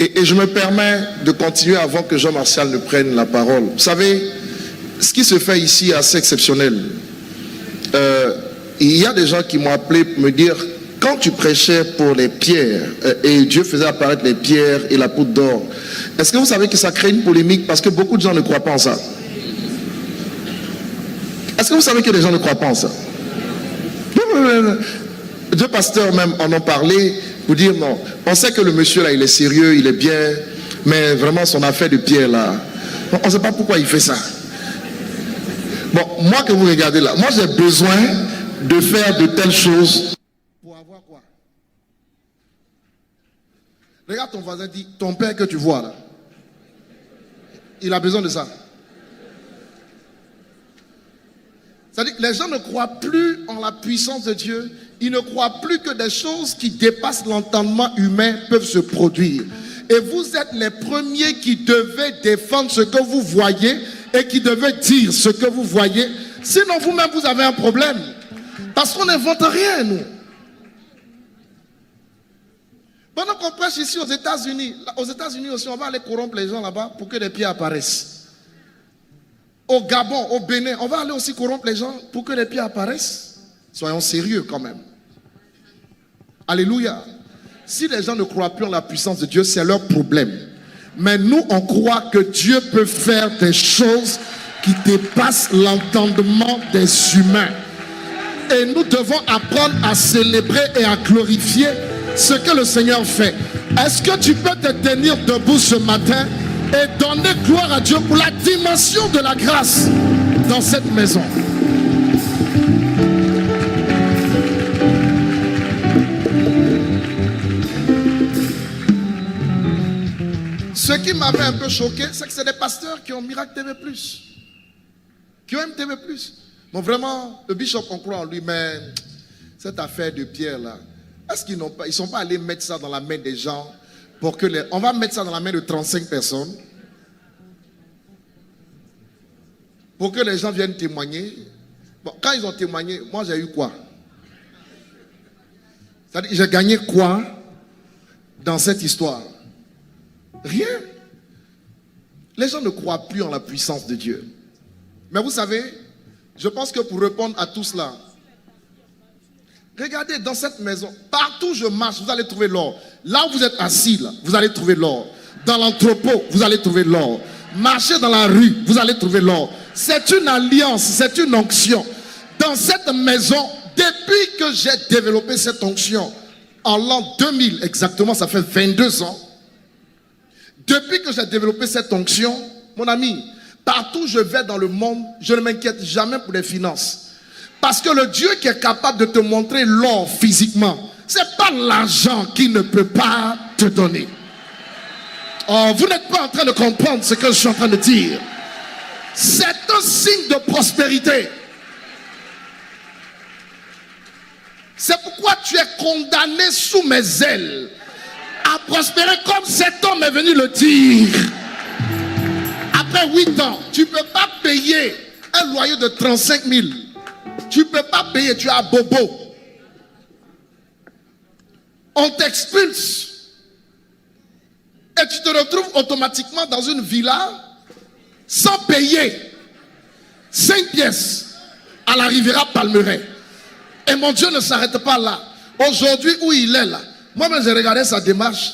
Et je me permets de continuer avant que Jean-Martial ne prenne la parole. Vous savez, ce qui se fait ici est assez exceptionnel. Il y a des gens qui m'ont appelé pour me dire, quand tu prêchais pour les pierres, et Dieu faisait apparaître les pierres et la poudre d'or, est-ce que vous savez que ça crée une polémique parce que beaucoup de gens ne croient pas en ça? Est-ce que vous savez que les gens ne croient pas en ça? Deux pasteurs même en ont parlé pour dire non, on sait que le monsieur là il est sérieux, il est bien, mais vraiment son affaire de pierre là, on ne sait pas pourquoi il fait ça. Bon, moi que vous regardez là, moi j'ai besoin de faire de telles choses pour avoir quoi? Regarde ton voisin, dit, ton père que tu vois là, il a besoin de ça. C'est-à-dire que les gens ne croient plus en la puissance de Dieu. Ils ne croient plus que des choses qui dépassent l'entendement humain peuvent se produire. Et vous êtes les premiers qui devaient défendre ce que vous voyez et qui devaient dire ce que vous voyez. Sinon, vous-même, vous avez un problème. Parce qu'on n'invente rien, nous. Pendant qu'on prêche ici aux États-Unis aussi, on va aller corrompre les gens là-bas pour que les pieds apparaissent. Au Gabon, au Bénin, on va aller aussi corrompre les gens pour que les pieds apparaissent. Soyons sérieux quand même. Alléluia. Si les gens ne croient plus en la puissance de Dieu, c'est leur problème. Mais nous, on croit que Dieu peut faire des choses qui dépassent l'entendement des humains. Et nous devons apprendre à célébrer et à glorifier ce que le Seigneur fait. Est-ce que tu peux te tenir debout ce matin et donner gloire à Dieu pour la dimension de la grâce dans cette maison? Ce qui m'avait un peu choqué, c'est que c'est des pasteurs qui ont Miracle TV+, qui ont MTV+. Bon, vraiment, le bishop, on croit en lui, mais cette affaire de pierre là, est-ce qu'ils ne sont pas allés mettre ça dans la main des gens pour que on va mettre ça dans la main de 35 personnes pour que les gens viennent témoigner. Bon, quand ils ont témoigné, moi j'ai eu quoi? C'est-à-dire, j'ai gagné quoi dans cette histoire? Rien. Les gens ne croient plus en la puissance de Dieu. Mais vous savez, je pense que pour répondre à tout cela, regardez dans cette maison, partout où je marche, vous allez trouver l'or. Là où vous êtes assis, là, vous allez trouver l'or. Dans l'entrepôt, vous allez trouver l'or. Marchez dans la rue, vous allez trouver l'or. C'est une alliance, c'est une onction. Dans cette maison, depuis que j'ai développé cette onction, en l'an 2000 exactement, ça fait 22 ans, depuis que j'ai développé cette onction, mon ami, partout où je vais dans le monde, je ne m'inquiète jamais pour les finances. Parce que le Dieu qui est capable de te montrer l'or physiquement, ce n'est pas l'argent qui ne peut pas te donner. Oh, vous n'êtes pas en train de comprendre ce que je suis en train de dire. C'est un signe de prospérité. C'est pourquoi tu es condamné sous mes ailes à prospérer comme cet homme est venu le dire. Après 8 ans, tu ne peux pas payer un loyer de 35 000. Tu ne peux pas payer, tu es à bobo. On t'expulse. Et tu te retrouves automatiquement dans une villa sans payer 5 pièces à la Riviera Palmeraie. Et mon Dieu ne s'arrête pas là. Aujourd'hui où il est là, moi-même j'ai regardé sa démarche.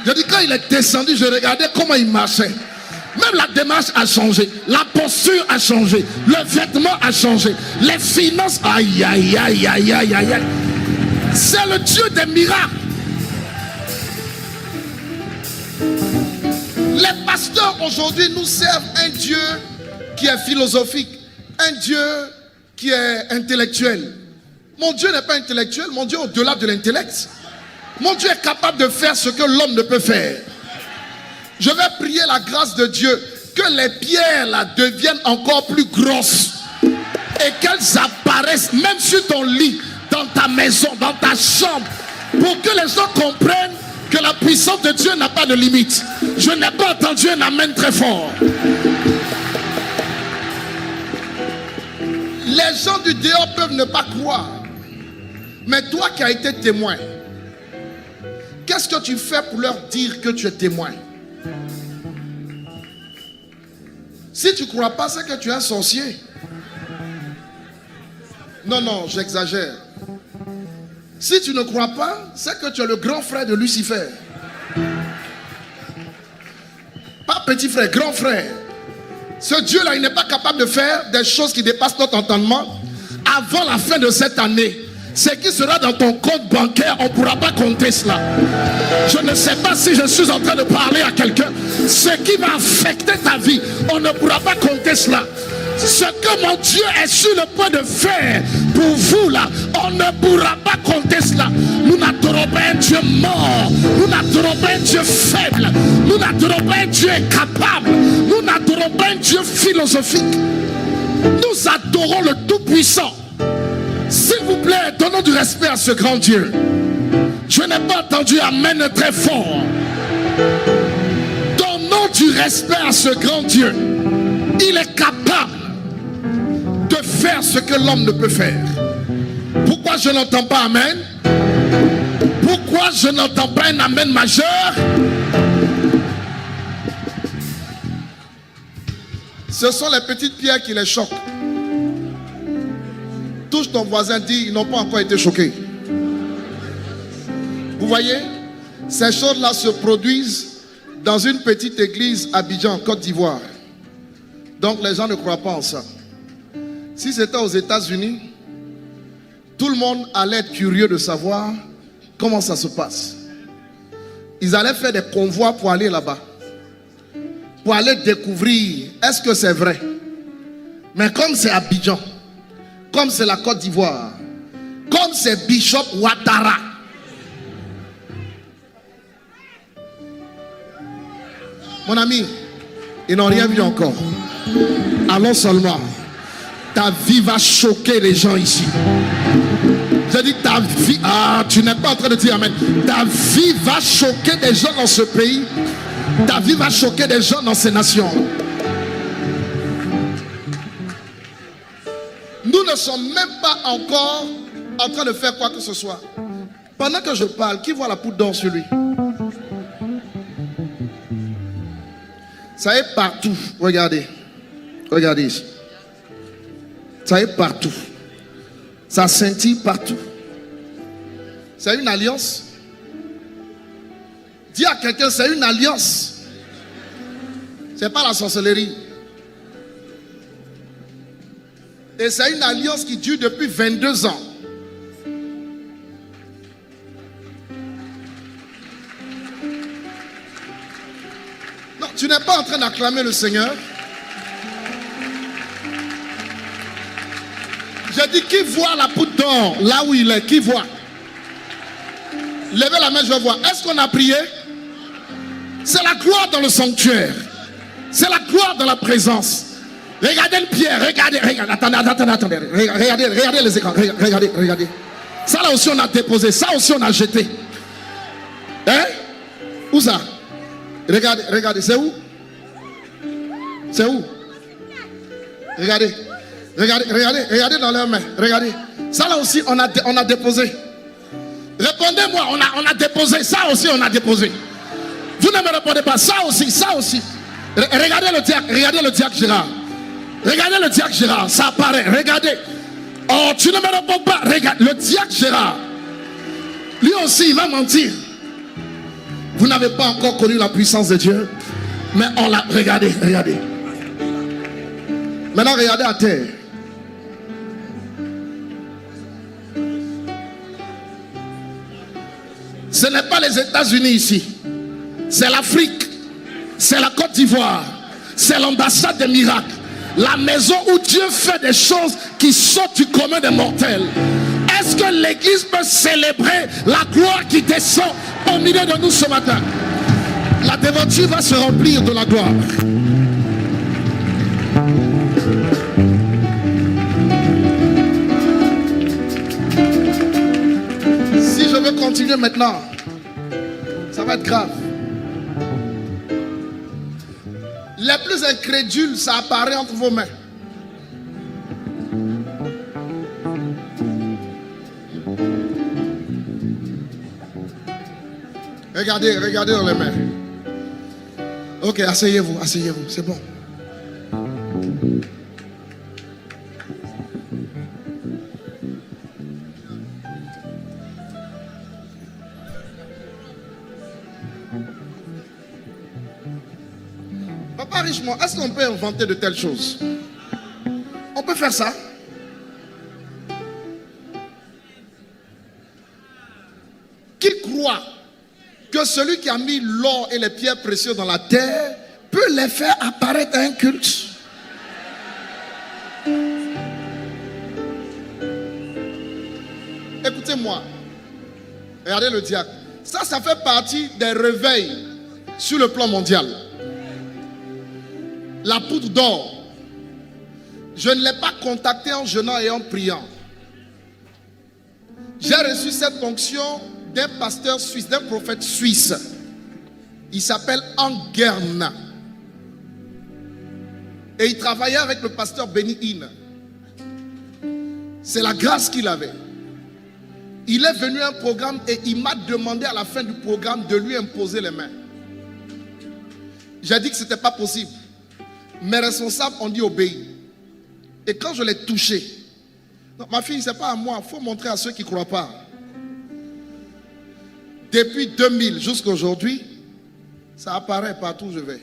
Je dis quand il est descendu, je regardais comment il marchait. Même la démarche a changé, la posture a changé, le vêtement a changé, les finances, aïe aïe aïe aïe aïe aïe. C'est le Dieu des miracles. Les pasteurs aujourd'hui nous servent un Dieu qui est philosophique, un Dieu qui est intellectuel. Mon Dieu n'est pas intellectuel, mon Dieu est au-delà de l'intellect. Mon Dieu est capable de faire ce que l'homme ne peut faire. Je vais prier la grâce de Dieu que les pierres là deviennent encore plus grosses et qu'elles apparaissent même sur ton lit, dans ta maison, dans ta chambre, pour que les gens comprennent que la puissance de Dieu n'a pas de limite. Je n'ai pas entendu un amen très fort. Les gens du dehors peuvent ne pas croire. Mais toi qui as été témoin, qu'est-ce que tu fais pour leur dire que tu es témoin? Si tu ne crois pas, c'est que tu es un sorcier. Non, non, j'exagère. Si tu ne crois pas, c'est que tu es le grand frère de Lucifer. Pas petit frère, grand frère. Ce Dieu-là, il n'est pas capable de faire des choses qui dépassent notre entendement avant la fin de cette année. Ce qui sera dans ton compte bancaire, on ne pourra pas compter cela. Je ne sais pas si je suis en train de parler à quelqu'un. Ce qui va affecter ta vie, on ne pourra pas compter cela. Ce que mon Dieu est sur le point de faire pour vous là, on ne pourra pas compter cela. Nous n'adorons pas un Dieu mort. Nous n'adorons pas un Dieu faible. Nous n'adorons pas un Dieu incapable. Nous n'adorons pas un Dieu philosophique. Nous adorons le Tout-Puissant. S'il vous plaît, donnons du respect à ce grand Dieu. Je n'ai pas entendu amen très fort. Donnons du respect à ce grand Dieu. Il est capable de faire ce que l'homme ne peut faire. Pourquoi je n'entends pas amen? Pourquoi je n'entends pas un amen majeur? Ce sont les petites pierres qui les choquent. Touche ton voisin, dis, ils n'ont pas encore été choqués. Vous voyez, ces choses-là se produisent dans une petite église à Abidjan, Côte d'Ivoire. Donc les gens ne croient pas en ça. Si c'était aux États-Unis, tout le monde allait être curieux de savoir comment ça se passe. Ils allaient faire des convois pour aller là-bas, pour aller découvrir est-ce que c'est vrai. Mais comme c'est Abidjan, comme c'est la Côte d'Ivoire, comme c'est Bishop Ouattara, mon ami, ils n'ont rien vu encore. Allons seulement. Ta vie va choquer les gens ici. Je dis ta vie. Ah, tu n'es pas en train de dire amen. Ta vie va choquer des gens dans ce pays. Ta vie va choquer des gens dans ces nations. Nous ne sommes même pas encore en train de faire quoi que ce soit. Pendant que je parle, qui voit la poudre d'or sur lui? Ça est partout. Regardez. Regardez ici. Ça est partout. Ça scintille partout. C'est une alliance. Dis à quelqu'un, c'est une alliance. C'est pas la sorcellerie. Et c'est une alliance qui dure depuis 22 ans. Non, tu n'es pas en train d'acclamer le Seigneur. J'ai dit, qui voit la poudre d'or là où il est? Qui voit? Levez la main, je vois. Est-ce qu'on a prié? C'est la gloire dans le sanctuaire. C'est la gloire dans la présence. Regardez le pierre, regardez, attendez, regardez les écrans, regardez. Ça là aussi on a déposé, ça aussi on a jeté. Hein? Où ça? Regardez, c'est où? C'est où? Regardez dans leurs mains, regardez. Ça là aussi on a déposé. Répondez-moi, on a déposé, ça aussi on a déposé. Vous ne me répondez pas, ça aussi. Regardez le diacre Gérard. Regardez le diacre Gérard, ça apparaît, regardez. Oh, tu ne me réponds pas, regarde, le diacre Gérard. Lui aussi, il va mentir. Vous n'avez pas encore connu la puissance de Dieu. Mais on l'a, regardez. Maintenant, regardez à terre. Ce n'est pas les États-Unis ici. C'est l'Afrique. C'est la Côte d'Ivoire. C'est l'ambassade des miracles. La maison où Dieu fait des choses qui sortent du commun des mortels. Est-ce que l'église peut célébrer la gloire qui descend au milieu de nous ce matin? La devanture va se remplir de la gloire. Si je veux continuer maintenant, ça va être grave. Les plus incrédules, ça apparaît entre vos mains. regardez dans les mains. Ok, asseyez-vous, c'est bon. Papa Richemont, est-ce qu'on peut inventer de telles choses? On peut faire ça? Qui croit que celui qui a mis l'or et les pierres précieuses dans la terre peut les faire apparaître à un culte? Écoutez-moi. Regardez le diacre. Ça fait partie des réveils sur le plan mondial. La poudre d'or. Je ne l'ai pas contacté en jeûnant et en priant. J'ai reçu cette fonction d'un pasteur suisse, d'un prophète suisse. Il s'appelle Angern. Et il travaillait avec le pasteur Benny Hinn. C'est la grâce qu'il avait. Il est venu à un programme et il m'a demandé à la fin du programme de lui imposer les mains. J'ai dit que ce n'était pas possible. Mes responsables ont dit obéir. Et quand je l'ai touché, non, ma fille, ce n'est pas à moi, il faut montrer à ceux qui ne croient pas. Depuis 2000 jusqu'à aujourd'hui, ça apparaît partout où je vais.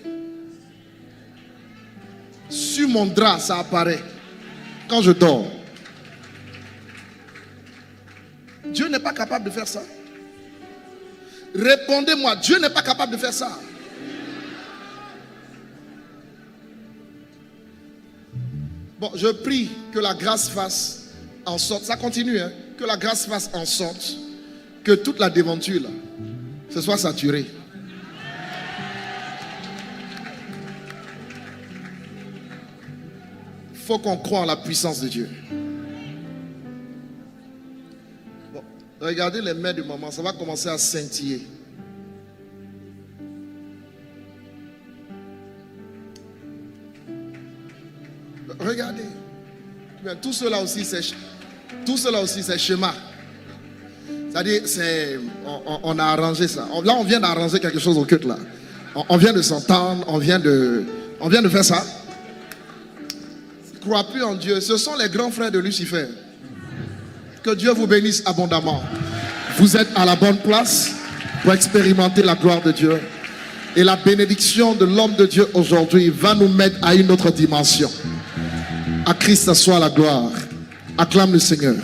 Sur mon drap, ça apparaît. Quand je dors. Dieu n'est pas capable de faire ça. Répondez-moi, Dieu n'est pas capable de faire ça. Bon, je prie que la grâce fasse en sorte, ça continue, hein, que la grâce fasse en sorte que toute la devanture là, se soit saturée. Il faut qu'on croie en la puissance de Dieu. Bon, regardez les mains du maman, ça va commencer à scintiller. Regardez. Tout cela aussi, c'est schéma. C'est-à-dire, on a arrangé ça. Là, on vient d'arranger quelque chose au culte là. On vient de s'entendre, on vient de faire ça. Ne crois plus en Dieu. Ce sont les grands frères de Lucifer. Que Dieu vous bénisse abondamment. Vous êtes à la bonne place pour expérimenter la gloire de Dieu. Et la bénédiction de l'homme de Dieu aujourd'hui va nous mettre à une autre dimension. À Christ soit la gloire. Acclame le Seigneur.